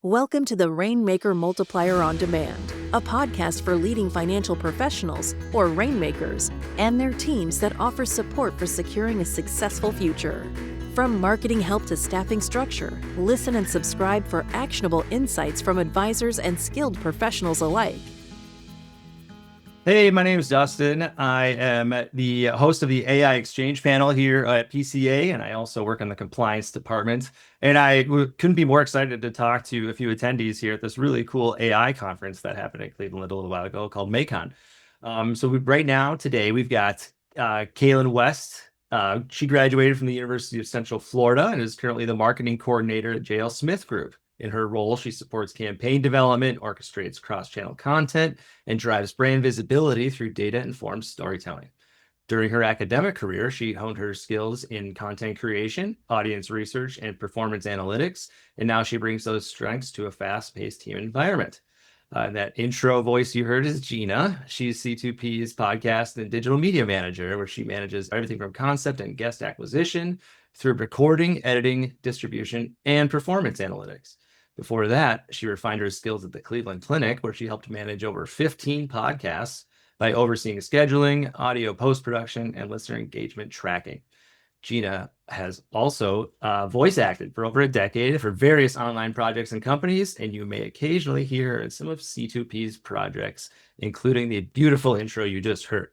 Welcome to the Rainmaker Multiplier on Demand, a podcast for leading financial professionals, or rainmakers, and their teams that offer support for securing a successful future. From marketing help to staffing structure, listen and subscribe for actionable insights from advisors and skilled professionals alike. Hey, my name is Dustin. I am the host of the AI Exchange panel here at PCA, and I also work in the compliance department. And I couldn't be more excited to talk to a few attendees here at this really cool AI conference that happened in Cleveland a little while ago called MAICON. Right now, today, we've got Kailyn West. She graduated from the University of Central Florida and is currently the marketing coordinator at JL Smith Group. In her role, she supports campaign development, orchestrates cross-channel content, and drives brand visibility through data-informed storytelling. During her academic career, she honed her skills in content creation, audience research, and performance analytics, and now she brings those strengths to a fast-paced team environment. That intro voice you heard is Gina. She's C2P's podcast and digital media manager, where she manages everything from concept and guest acquisition through recording, editing, distribution, and performance analytics. Before that, she refined her skills at the Cleveland Clinic, where she helped manage over 15 podcasts by overseeing scheduling, audio post-production, and listener engagement tracking. Gina has also voice acted for over a decade for various online projects and companies, and you may occasionally hear her in some of C2P's projects, including the beautiful intro you just heard.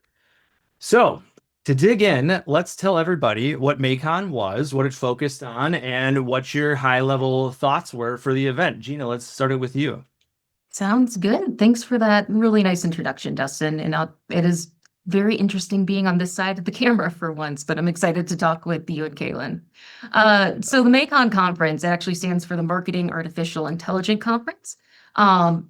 So, to dig in, let's tell everybody what MAICON was, what it focused on, and what your high-level thoughts were for the event. Gina, let's start it with you. Sounds good. Thanks for that really nice introduction, Dustin. And it is very interesting being on this side of the camera for once, but I'm excited to talk with you and Kailyn. So the MAICON conference actually stands for the Marketing Artificial Intelligence Conference.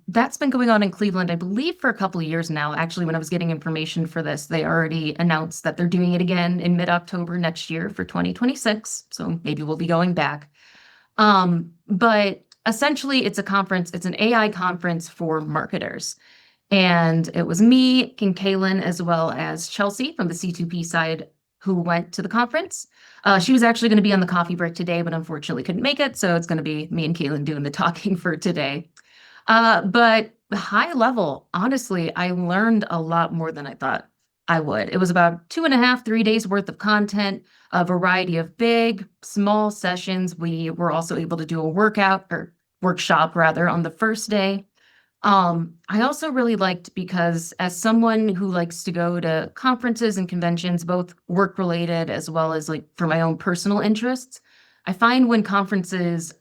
That's been going on in Cleveland, I believe, for a couple of years now. Actually, when I was getting information for this, they already announced that they're doing it again in mid-October next year for 2026. So maybe we'll be going back. But essentially, it's a conference. It's an AI conference for marketers. And it was me and Kailyn, as well as Chelsea from the C2P side, who went to the conference. She was actually going to be on the coffee break today, but unfortunately couldn't make it. So it's going to be me and Kailyn doing the talking for today. But high level, honestly, I learned a lot more than I thought I would. It was about 2.5, 3 days worth of content, a variety of big, small sessions. We were also able to do a workshop rather on the first day. I also really liked, because as someone who likes to go to conferences and conventions, both work related as well as like for my own personal interests, I find when conferences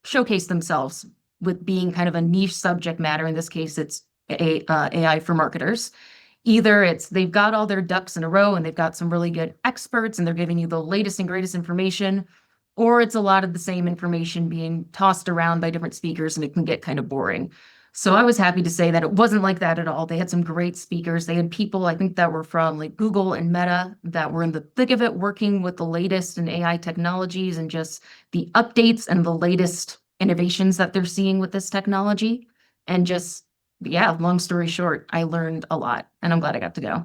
showcase themselves with being kind of a niche subject matter, in this case, it's AI for marketers. Either it's they've got all their ducks in a row and they've got some really good experts and they're giving you the latest and greatest information, or it's a lot of the same information being tossed around by different speakers and it can get kind of boring. So I was happy to say that it wasn't like that at all. They had some great speakers. They had people, I think, that were from like Google and Meta that were in the thick of it, working with the latest in AI technologies and just the updates and the latest innovations that they're seeing with this technology. And just, yeah, long story short, I learned a lot and I'm glad I got to go.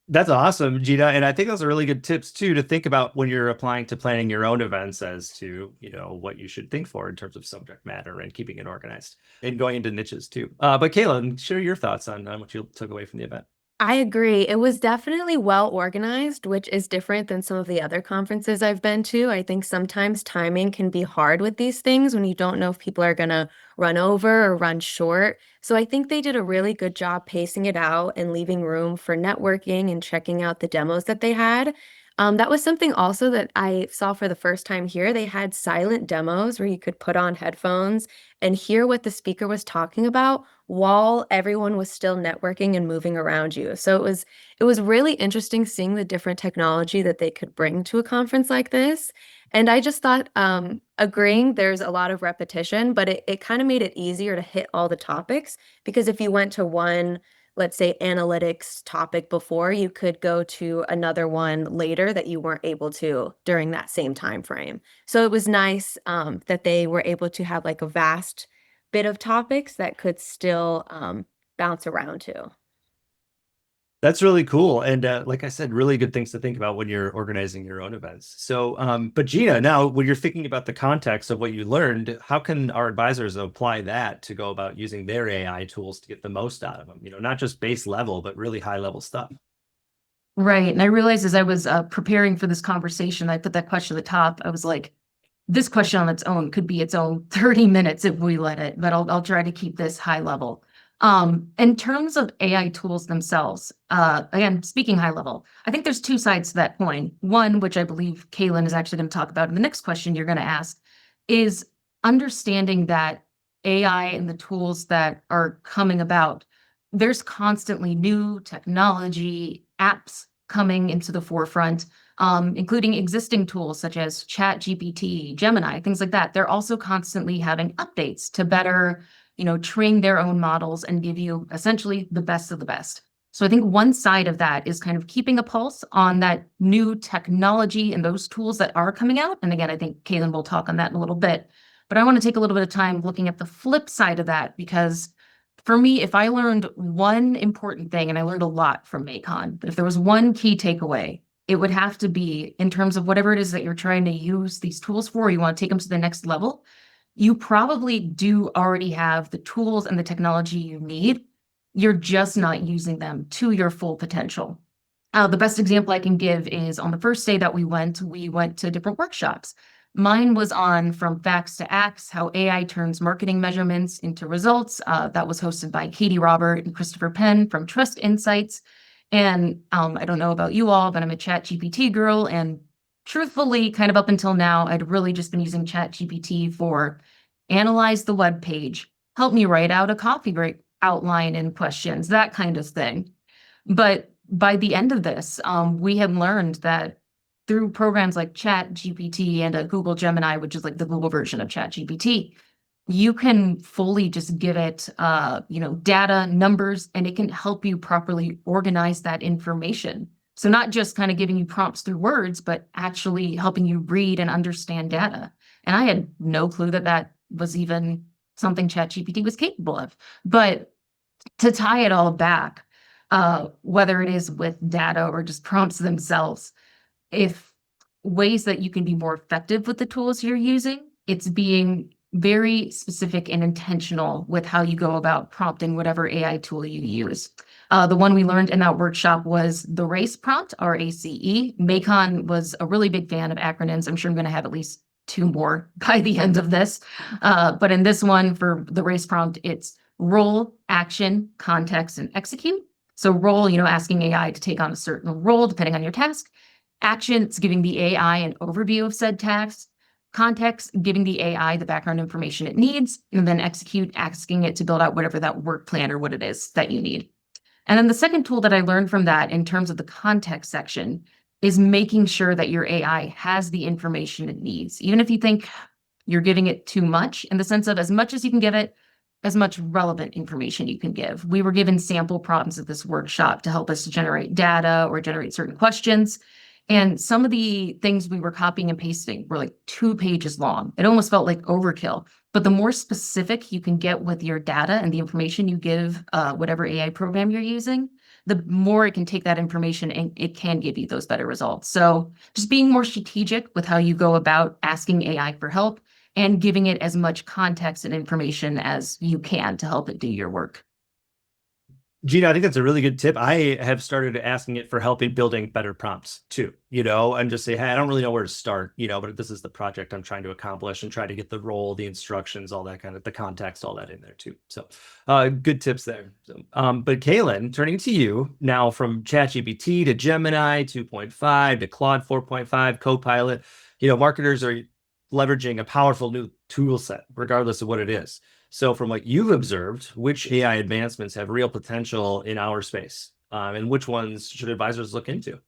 That's awesome, Gina. And I think those are really good tips too to think about when you're applying to planning your own events as to, what you should think for in terms of subject matter and keeping it organized and going into niches too. But Kailyn, share your thoughts on what you took away from the event. I agree. It was definitely well organized, which is different than some of the other conferences I've been to. I think sometimes timing can be hard with these things when you don't know if people are going to run over or run short. So I think they did a really good job pacing it out and leaving room for networking and checking out the demos that they had. That was something also that I saw for the first time here. They had silent demos where you could put on headphones and hear what the speaker was talking about while everyone was still networking and moving around you. So it was really interesting seeing the different technology that they could bring to a conference like this. And I just thought, agreeing, there's a lot of repetition, but it kind of made it easier to hit all the topics, because if you went to one, let's say, analytics topic before, you could go to another one later that you weren't able to during that same time frame. So it was nice that they were able to have like a vast bit of topics that could still bounce around to. That's really cool. And like I said, really good things to think about when you're organizing your own events. So, but Gina, now when you're thinking about the context of what you learned, how can our advisors apply that to go about using their AI tools to get the most out of them? Not just base level, but really high level stuff. Right. And I realized as I was preparing for this conversation, I put that question at the top. I was like, this question on its own could be its own 30 minutes if we let it, but I'll try to keep this high level. In terms of AI tools themselves, again, speaking high level, I think there's two sides to that coin. One, which I believe Kailyn is actually going to talk about in the next question you're going to ask, is understanding that AI and the tools that are coming about, there's constantly new technology, apps coming into the forefront, including existing tools such as ChatGPT, Gemini, things like that. They're also constantly having updates to better, train their own models and give you essentially the best of the best. So I think one side of that is kind of keeping a pulse on that new technology and those tools that are coming out. And again, I think Kailyn will talk on that in a little bit. But I want to take a little bit of time looking at the flip side of that, because for me, if I learned one important thing, and I learned a lot from MAICON, but if there was one key takeaway, it would have to be in terms of whatever it is that you're trying to use these tools for, you want to take them to the next level, you probably do already have the tools and the technology you need. You're just not using them to your full potential. The best example I can give is on the first day that we went to different workshops. Mine was on From Facts to Acts, how AI turns marketing measurements into results. That was hosted by Katie Robert and Christopher Penn from Trust Insights. And I don't know about you all, but I'm a ChatGPT girl. And truthfully, kind of up until now, I'd really just been using ChatGPT for analyze the web page, help me write out a copy break outline and questions, that kind of thing. But by the end of this, we had learned that through programs like ChatGPT and Google Gemini, which is like the Google version of ChatGPT, you can fully just give it, data, numbers, and it can help you properly organize that information. So not just kind of giving you prompts through words, but actually helping you read and understand data. And I had no clue that that was even something ChatGPT was capable of. But to tie it all back, whether it is with data or just prompts themselves, if ways that you can be more effective with the tools you're using, it's being very specific and intentional with how you go about prompting whatever AI tool you use. The one we learned in that workshop was the RACE prompt, RACE. MAICON was a really big fan of acronyms. I'm sure I'm going to have at least 2 more by the end of this. But in this one, for the RACE prompt, it's role, action, context, and execute. So role, asking AI to take on a certain role depending on your task. Action, it's giving the AI an overview of said task. Context, giving the AI the background information it needs. And then execute, asking it to build out whatever that work plan or what it is that you need. And then the second tool that I learned from that in terms of the context section is making sure that your AI has the information it needs. Even if you think you're giving it too much, in the sense of as much as you can give it, as much relevant information you can give. We were given sample prompts at this workshop to help us to generate data or generate certain questions. And some of the things we were copying and pasting were like 2 pages long. It almost felt like overkill. But the more specific you can get with your data and the information you give whatever AI program you're using, the more it can take that information and it can give you those better results. So just being more strategic with how you go about asking AI for help and giving it as much context and information as you can to help it do your work. Gina, I think that's a really good tip. I have started asking it for help in building better prompts too, and just say, hey, I don't really know where to start, but this is the project I'm trying to accomplish, and try to get the role, the instructions, all that kind of the context, all that in there too. So good tips there. So, but Kailyn, turning to you now, from ChatGPT to Gemini 2.5 to Claude 4.5, Copilot, marketers are leveraging a powerful new tool set, regardless of what it is. So from what you've observed, which AI advancements have real potential in our space, and which ones should advisors look into?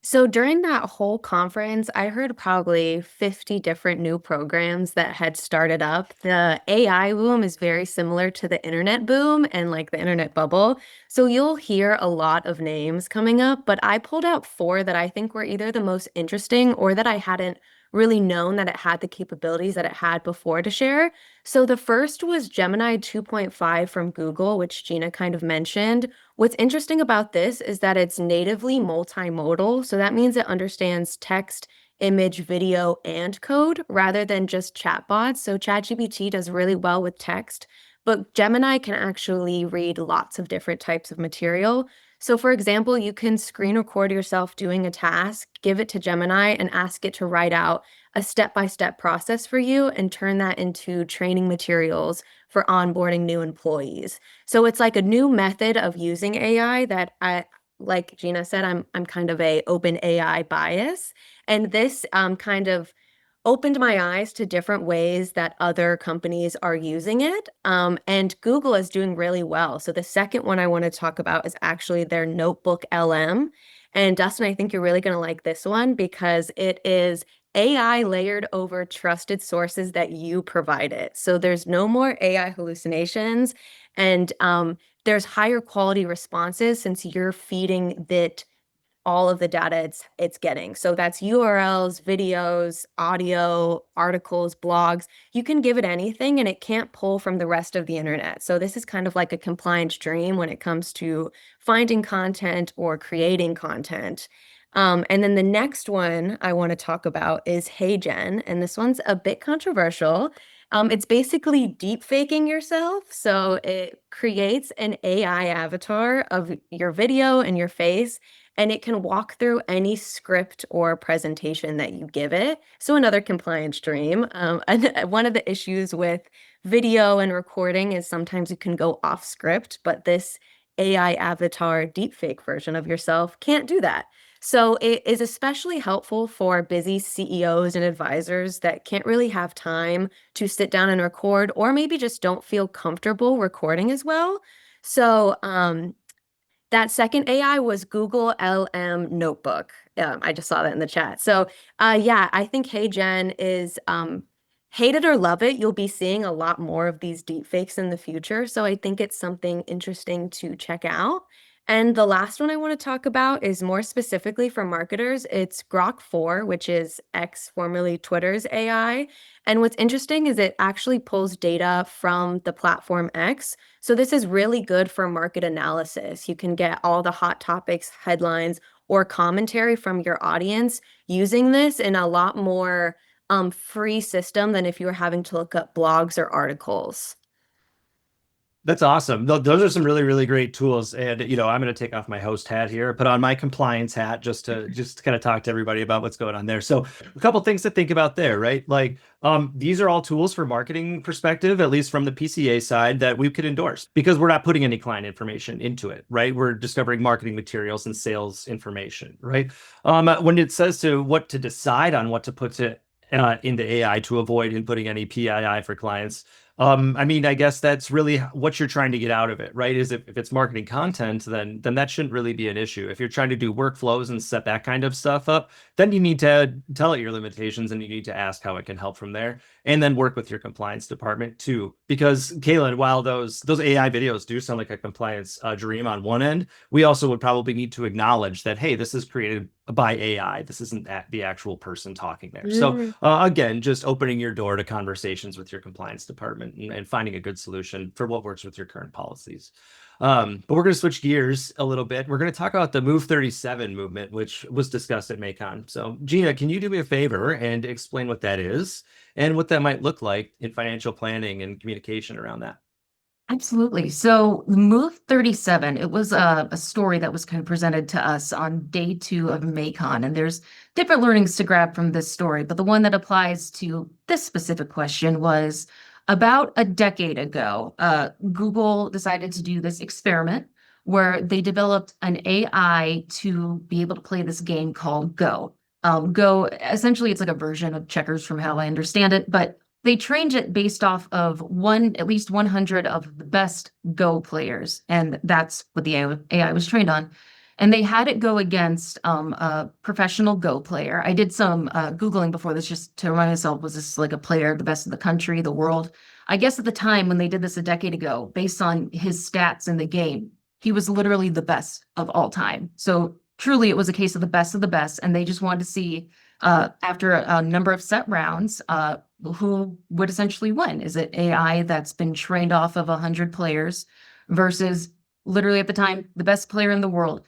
So during that whole conference, I heard probably 50 different new programs that had started up. The AI boom is very similar to the internet boom and like the internet bubble. So you'll hear a lot of names coming up, but I pulled out 4 that I think were either the most interesting or that I hadn't really known that it had the capabilities that it had before to share. So the first was Gemini 2.5 from Google, which Gina kind of mentioned. What's interesting about this is that it's natively multimodal. So that means it understands text, image, video, and code rather than just chatbots. So ChatGPT does really well with text, but Gemini can actually read lots of different types of material. So for example, you can screen record yourself doing a task, give it to Gemini, and ask it to write out a step-by-step process for you and turn that into training materials for onboarding new employees. So it's like a new method of using AI that like Gina said, I'm kind of a open AI bias. And this kind of opened my eyes to different ways that other companies are using it. And Google is doing really well. So the second one I want to talk about is actually their Notebook LM. And Dustin, I think you're really going to like this one because it is AI layered over trusted sources that you provide it. So there's no more AI hallucinations, and there's higher quality responses since you're feeding it all of the data it's getting. So that's URLs, videos, audio, articles, blogs. You can give it anything and it can't pull from the rest of the internet. So this is kind of like a compliance dream when it comes to finding content or creating content. And then the next one I want to talk about is HeyGen, and this one's a bit controversial. It's basically deep faking yourself. So it creates an AI avatar of your video and your face, and it can walk through any script or presentation that you give it. So another compliance dream. And one of the issues with video and recording is sometimes you can go off script, but this AI avatar deepfake version of yourself can't do that. So it is especially helpful for busy CEOs and advisors that can't really have time to sit down and record, or maybe just don't feel comfortable recording as well. So that second AI was Google LM Notebook. I just saw that in the chat. So yeah, I think HeyGen is hate it or love it. You'll be seeing a lot more of these deepfakes in the future. So I think it's something interesting to check out. And the last one I want to talk about is more specifically for marketers. It's Grok 4, which is X, formerly Twitter's AI. And what's interesting is it actually pulls data from the platform X. So this is really good for market analysis. You can get all the hot topics, headlines, or commentary from your audience using this in a lot more free system than if you were having to look up blogs or articles. That's awesome. Those are some really, really great tools. And, I'm going to take off my host hat here, put on my compliance hat just to kind of talk to everybody about what's going on there. So a couple things to think about there, right? Like these are all tools for marketing perspective, at least from the PCA side, that we could endorse because we're not putting any client information into it, right? We're discovering marketing materials and sales information, right? When it says to what to decide on what to put into AI to avoid inputting any PII for clients, I guess that's really what you're trying to get out of it, right? Is if it's marketing content, then that shouldn't really be an issue. If you're trying to do workflows and set that kind of stuff up, then you need to tell it your limitations and you need to ask how it can help from there, and then work with your compliance department too. Because Kailyn, while those AI videos do sound like a compliance dream on one end, we also would probably need to acknowledge that, hey, this is created by AI. This isn't the actual person talking there. So again, just opening your door to conversations with your compliance department and finding a good solution for what works with your current policies. But we're going to switch gears a little bit. We're going to talk about the Move 37 movement, which was discussed at MAICON. So Gina, can you do me a favor and explain what that is and what that might look like in financial planning and communication around that? Absolutely. So Move 37, it was a story that was kind of presented to us on day 2 of MAICON. And there's different learnings to grab from this story, but the one that applies to this specific question was about a decade ago, Google decided to do this experiment where they developed an AI to be able to play this game called Go. Go, essentially, it's like a version of checkers from how I understand it, but they trained it based off of at least 100 of the best Go players, and that's what the AI was trained on. And they had it go against a professional Go player. I did some Googling before this just to remind myself, was this like a player, the best in the country, the world? I guess at the time when they did this a decade ago, based on his stats in the game, he was literally the best of all time. So truly it was a case of the best, and they just wanted to see After a number of set rounds, who would essentially win? Is it AI that's been trained off of 100 players versus literally at the time, the best player in the world?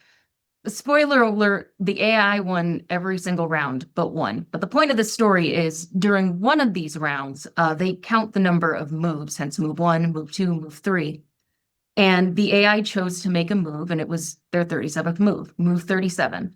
Spoiler alert, the AI won every single round but one. But the point of the story is during one of these rounds, they count the number of moves, hence move 1, move 2, move 3. And the AI chose to make a move, and it was their 37th move, move 37.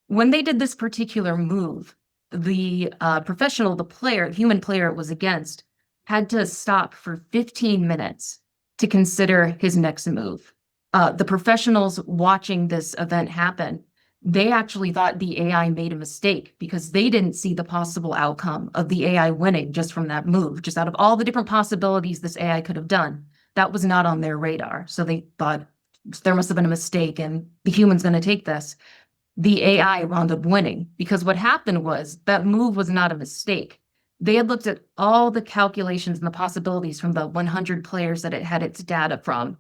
When they did this particular move, the professional, the player, human player it was against, had to stop for 15 minutes to consider his next move. The professionals watching this event happen, they actually thought the AI made a mistake because they didn't see the possible outcome of the AI winning just from that move. Just out of all the different possibilities this AI could have done, that was not on their radar. So they thought there must have been a mistake and the human's going to take this. The AI wound up winning because what happened was that move was not a mistake. They had looked at all the calculations and the possibilities from the 100 players that it had its data from,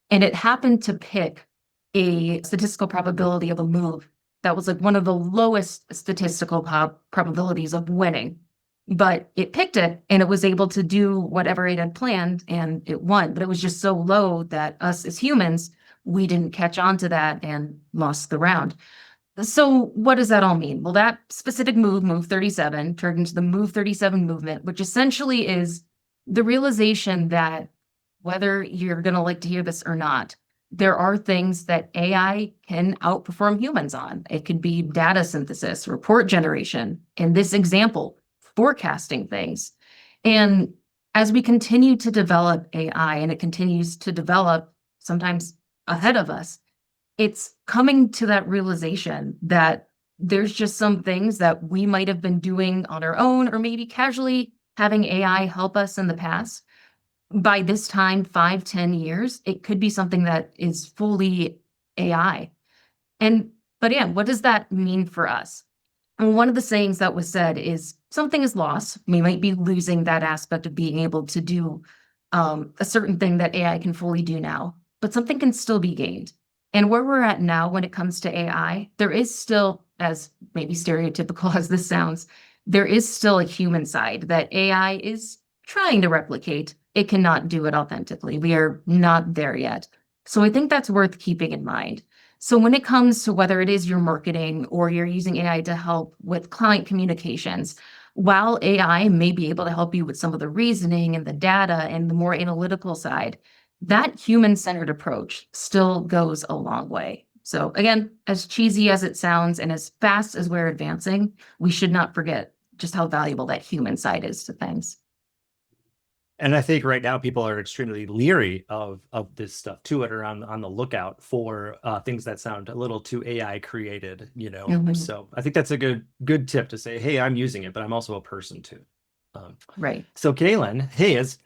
and it happened to pick a statistical probability of a move that was like one of the lowest statistical probabilities of winning. But it picked it and it was able to do whatever it had planned and it won. But it was just so low that us as humans, we didn't catch on to that and lost the round. So what does that all mean? Well, that specific move, move 37, turned into the move 37 movement, which essentially is the realization that whether you're going to like to hear this or not, there are things that AI can outperform humans on. It could be data synthesis, report generation, in this example, forecasting things. And as we continue to develop AI and it continues to develop sometimes ahead of us, it's coming to that realization that there's just some things that we might have been doing on our own or maybe casually having AI help us in the past. By this time, 5, 10 years, it could be something that is fully AI. But yeah, what does that mean for us? And one of the sayings that was said is something is lost. We might be losing that aspect of being able to do a certain thing that AI can fully do now, but something can still be gained. And where we're at now when it comes to AI, there is still, as maybe stereotypical as this sounds, there is still a human side that AI is trying to replicate. It cannot do it authentically. We are not there yet. So I think that's worth keeping in mind. So when it comes to whether it is your marketing or you're using AI to help with client communications, while AI may be able to help you with some of the reasoning and the data and the more analytical side, that human-centered approach still goes a long way. So again, as cheesy as it sounds and as fast as we're advancing, we should not forget just how valuable that human side is to things. And I think right now people are extremely leery of this stuff too, and are on the lookout for things that sound a little too AI created, you know. Mhm. So I think that's a good tip to say, hey, I'm using it, but I'm also a person too. Right. So Kailyn, hey, as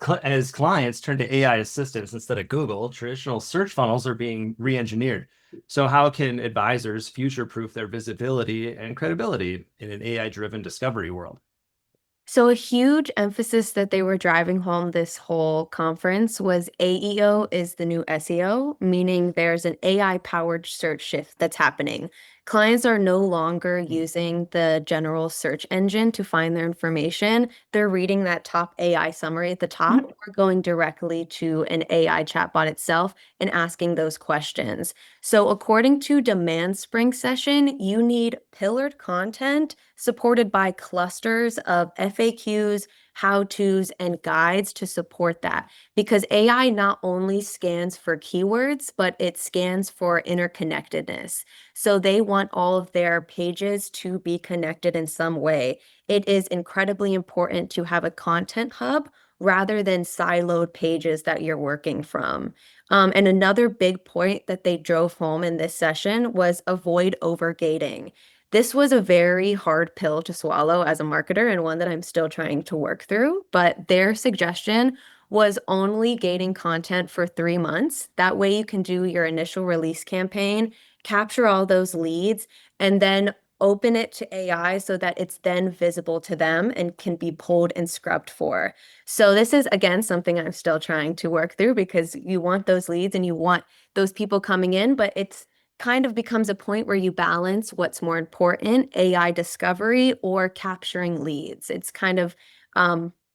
clients turn to AI assistants instead of Google, traditional search funnels are being re-engineered. So how can advisors future-proof their visibility and credibility in an AI-driven discovery world? So a huge emphasis that they were driving home this whole conference was AEO is the new SEO, meaning there's an AI-powered search shift that's happening. Clients are no longer using the general search engine to find their information. They're reading that top AI summary at the top or going directly to an AI chatbot itself and asking those questions. So according to Demand Spring Session, you need pillared content supported by clusters of FAQs, how-tos, and guides to support that. Because AI not only scans for keywords, but it scans for interconnectedness. So they want all of their pages to be connected in some way. It is incredibly important to have a content hub rather than siloed pages that you're working from. And another big point that they drove home in this session was avoid overgating. This was a very hard pill to swallow as a marketer and one that I'm still trying to work through, but their suggestion was only gating content for 3 months. That way you can do your initial release campaign, capture all those leads, and then open it to AI so that it's then visible to them and can be pulled and scrubbed for. So this is, again, something I'm still trying to work through because you want those leads and you want those people coming in, but it's kind of becomes a point where you balance what's more important, AI discovery or capturing leads. It's kind of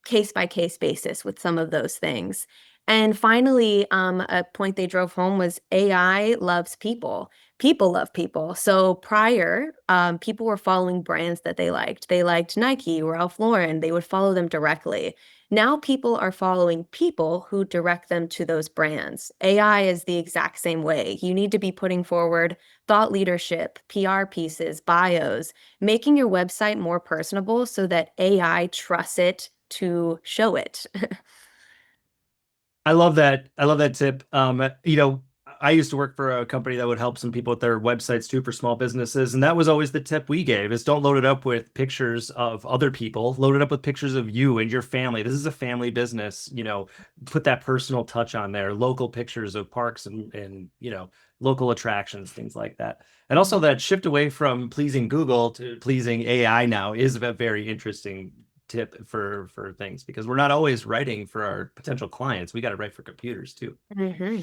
case by case basis with some of those things. And finally, a point they drove home was AI loves people. People love people. So prior, people were following brands that they liked. They liked Nike or Ralph Lauren. They would follow them directly. Now people are following people who direct them to those brands. AI is the exact same way. You need to be putting forward thought leadership, PR pieces, bios, making your website more personable so that AI trusts it to show it. I love that. I love that tip. I used to work for a company that would help some people with their websites too for small businesses. And that was always the tip we gave is don't load it up with pictures of other people, load it up with pictures of you and your family. This is a family business, put that personal touch on there, local pictures of parks and local attractions, things like that. And also that shift away from pleasing Google to pleasing AI now is a very interesting tip for things because we're not always writing for our potential clients. We got to write for computers too. Mm-hmm.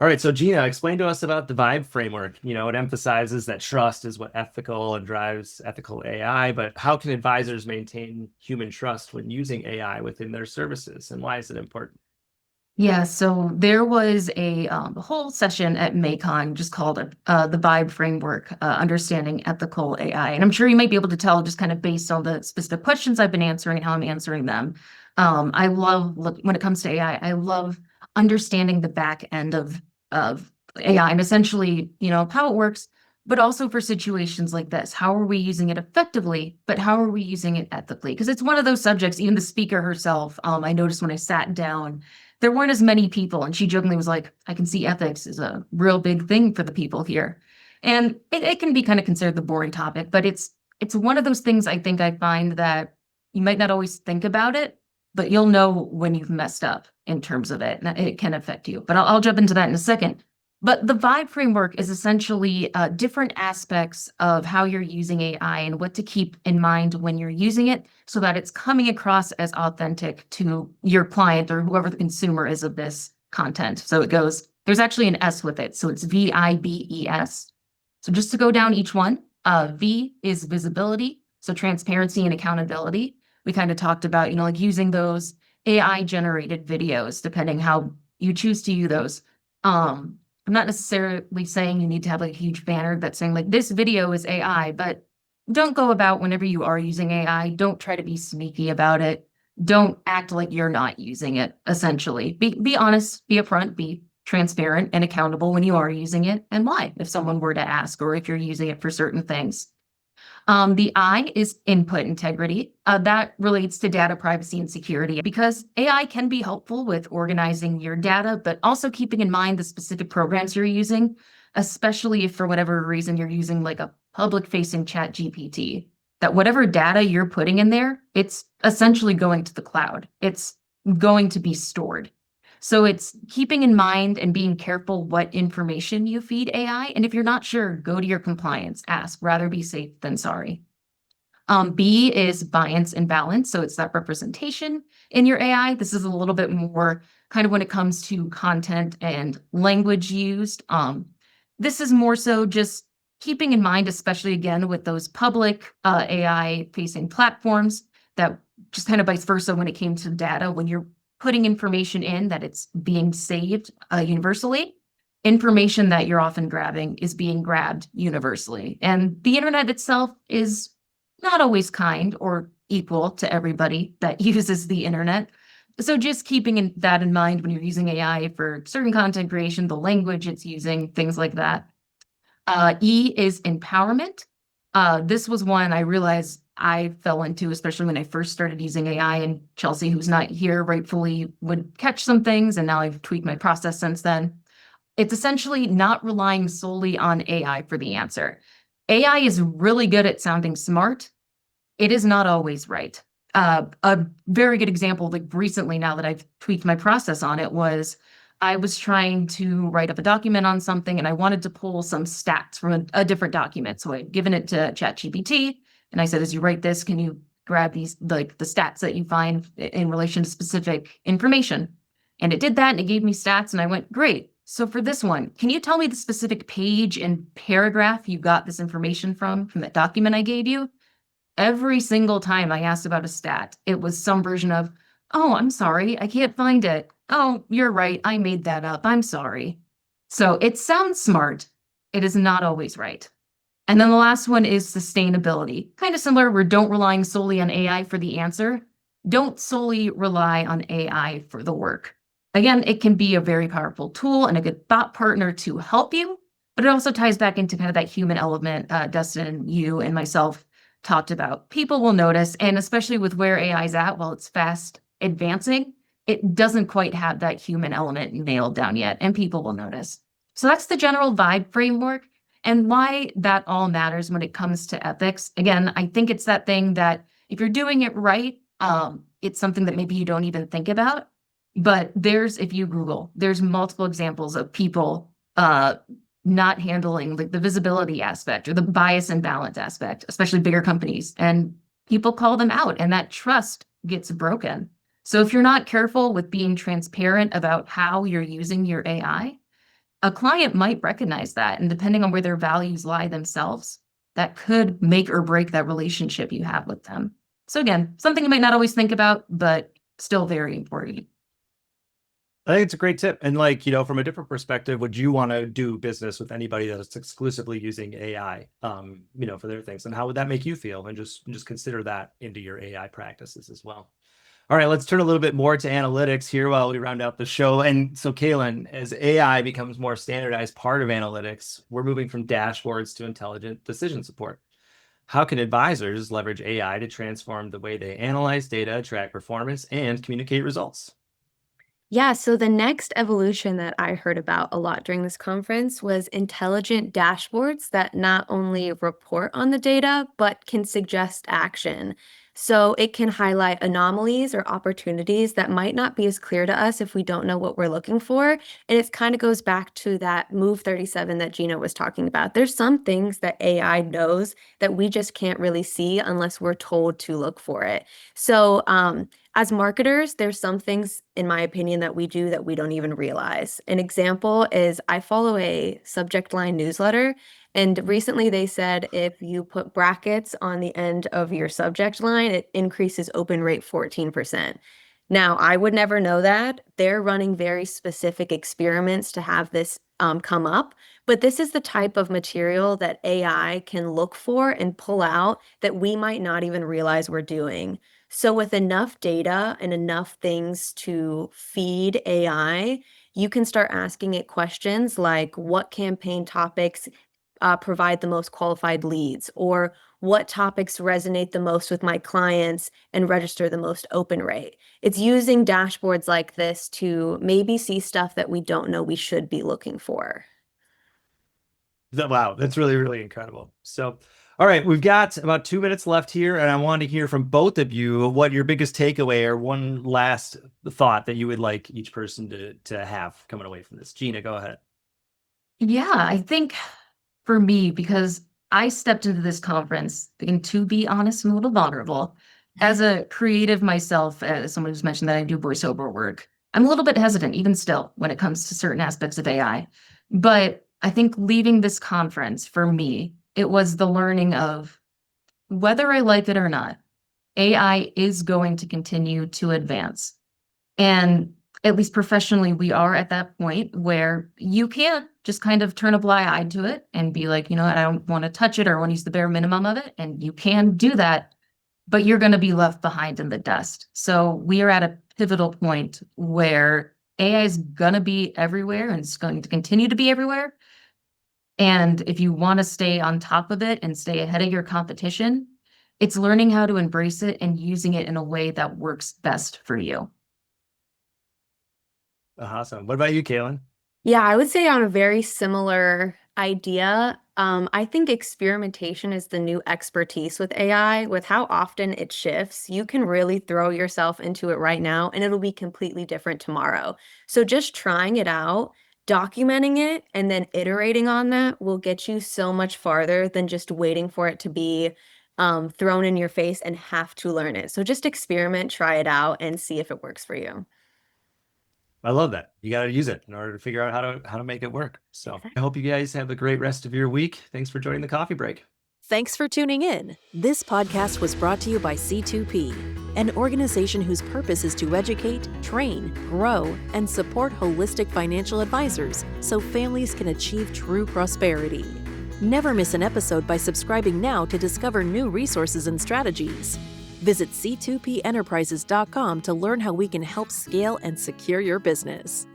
All right, so Gina, explain to us about the VIBE framework. It emphasizes that trust is what ethical and drives ethical AI, but how can advisors maintain human trust when using AI within their services, and why is it important? Yeah, so there was a whole session at MAICON just called the VIBE framework, understanding ethical AI. And I'm sure you might be able to tell just kind of based on the specific questions I've been answering and how I'm answering them. I love, when it comes to AI, I love understanding the back end of AI and essentially, how it works, but also for situations like this. How are we using it effectively, but how are we using it ethically? Because it's one of those subjects, even the speaker herself, I noticed when I sat down, there weren't as many people. And she jokingly was like, I can see ethics is a real big thing for the people here. And it can be kind of considered the boring topic, but it's one of those things I think I find that you might not always think about it, but you'll know when you've messed up in terms of it. And it can affect you. But I'll jump into that in a second. But the VIBE framework is essentially different aspects of how you're using AI and what to keep in mind when you're using it so that it's coming across as authentic to your client or whoever the consumer is of this content. So it goes, there's actually an S with it. So it's VIBES. So just to go down each one, V is visibility. So transparency and accountability. We kind of talked about, like using those AI generated videos, depending how you choose to use those. I'm not necessarily saying you need to have like a huge banner that's saying like this video is AI, but don't go about whenever you are using AI. Don't try to be sneaky about it. Don't act like you're not using it, essentially. Be honest, be upfront, be transparent and accountable when you are using it and why, if someone were to ask, or if you're using it for certain things. The I is input integrity. That relates to data privacy and security because AI can be helpful with organizing your data, but also keeping in mind the specific programs you're using, especially if for whatever reason you're using like a public-facing chat GPT, that whatever data you're putting in there, it's essentially going to the cloud. It's going to be stored. So it's keeping in mind and being careful what information you feed AI. And if you're not sure, go to your compliance, ask, rather be safe than sorry. B is bias and balance. So it's that representation in your AI. This is a little bit more kind of when it comes to content and language used. This is more so just keeping in mind, especially again with those public AI facing platforms, that just kind of vice versa when it came to data, when you're putting information in, that it's being saved universally. Information that you're often grabbing is being grabbed universally. And the internet itself is not always kind or equal to everybody that uses the internet. So just keeping that in mind when you're using AI for certain content creation, the language it's using, things like that. E is empowerment. This was one I realized I fell into, especially when I first started using AI, and Chelsea, who's not here, rightfully would catch some things, and now I've tweaked my process since then. It's essentially not relying solely on AI for the answer. AI is really good at sounding smart. It is not always right. A very good example, like recently now that I've tweaked my process on it, was I was trying to write up a document on something and I wanted to pull some stats from a different document. So I'd given it to ChatGPT and I said, as you write this, can you grab these, like the stats that you find in relation to specific information? And it did that and it gave me stats and I went, great. So for this one, can you tell me the specific page and paragraph you got this information from that document I gave you? Every single time I asked about a stat, it was some version of, oh, I'm sorry, I can't find it. Oh, you're right, I made that up, I'm sorry. So it sounds smart. It is not always right. And then the last one is sustainability. Kind of similar, we're don't relying solely on AI for the answer. Don't solely rely on AI for the work. Again, it can be a very powerful tool and a good thought partner to help you, but it also ties back into kind of that human element Dustin, you and myself talked about. People will notice, and especially with where AI is at, while it's fast advancing, it doesn't quite have that human element nailed down yet, and people will notice. So that's the general vibe framework and why that all matters when it comes to ethics. Again, I think it's that thing that if you're doing it right, it's something that maybe you don't even think about. But if you Google, there's multiple examples of people not handling like the visibility aspect or the bias and balance aspect, especially bigger companies. And people call them out and that trust gets broken. So if you're not careful with being transparent about how you're using your AI, a client might recognize that. And depending on where their values lie themselves, that could make or break that relationship you have with them. So again, something you might not always think about, but still very important. I think it's a great tip. And like, from a different perspective, would you want to do business with anybody that's exclusively using AI, for their things? And how would that make you feel? And just consider that into your AI practices as well. All right, let's turn a little bit more to analytics here while we round out the show. And so, Kailyn, as AI becomes more standardized part of analytics, we're moving from dashboards to intelligent decision support. How can advisors leverage AI to transform the way they analyze data, track performance, and communicate results? Yeah, so the next evolution that I heard about a lot during this conference was intelligent dashboards that not only report on the data, but can suggest action. So it can highlight anomalies or opportunities that might not be as clear to us if we don't know what we're looking for. And it kind of goes back to that move 37 that Gina was talking about. There's some things that AI knows that we just can't really see unless we're told to look for it. So, as marketers, there's some things, in my opinion, that we do that we don't even realize. An example is I follow a subject line newsletter, and recently they said if you put brackets on the end of your subject line, it increases open rate 14%. Now, I would never know that. They're running very specific experiments to have this come up, but this is the type of material that AI can look for and pull out that we might not even realize we're doing. So with enough data and enough things to feed AI, you can start asking it questions like what campaign topics provide the most qualified leads, or what topics resonate the most with my clients and register the most open rate. It's using dashboards like this to maybe see stuff that we don't know we should be looking for. Wow, that's really, really incredible. So, all right, we've got about 2 minutes left here, and I want to hear from both of you what your biggest takeaway or one last thought that you would like each person to have coming away from this. Gina, go ahead. Yeah, I think for me, because I stepped into this conference, and to be honest, I'm a little vulnerable. As a creative myself, as someone who's mentioned that I do voiceover work, I'm a little bit hesitant, even still, when it comes to certain aspects of AI. But I think leaving this conference, for me, it was the learning of whether I like it or not, AI is going to continue to advance. And at least professionally, we are at that point where you can't just kind of turn a blind eye to it and be like, I don't want to touch it or I want to use the bare minimum of it. And you can do that, but you're going to be left behind in the dust. So we are at a pivotal point where AI is going to be everywhere and it's going to continue to be everywhere. And if you want to stay on top of it and stay ahead of your competition, it's learning how to embrace it and using it in a way that works best for you. Awesome. What about you, Kailyn? Yeah, I would say on a very similar idea. I think experimentation is the new expertise with AI. With how often it shifts, you can really throw yourself into it right now and it'll be completely different tomorrow. So just trying it out, documenting it, and then iterating on that will get you so much farther than just waiting for it to be thrown in your face and have to learn it. So just experiment, try it out, and see if it works for you. I love that. You got to use it in order to figure out how to make it work. So I hope you guys have a great rest of your week. Thanks for joining the coffee break. Thanks for tuning in. This podcast was brought to you by C2P, an organization whose purpose is to educate, train, grow, and support holistic financial advisors so families can achieve true prosperity. Never miss an episode by subscribing now to discover new resources and strategies. Visit c2penterprises.com to learn how we can help scale and secure your business.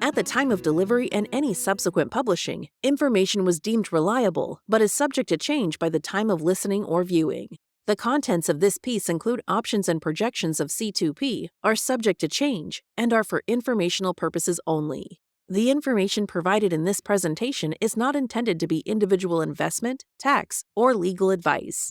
At the time of delivery and any subsequent publishing, information was deemed reliable, but is subject to change by the time of listening or viewing. The contents of this piece include options and projections of C2P, are subject to change, and are for informational purposes only. The information provided in this presentation is not intended to be individual investment, tax, or legal advice.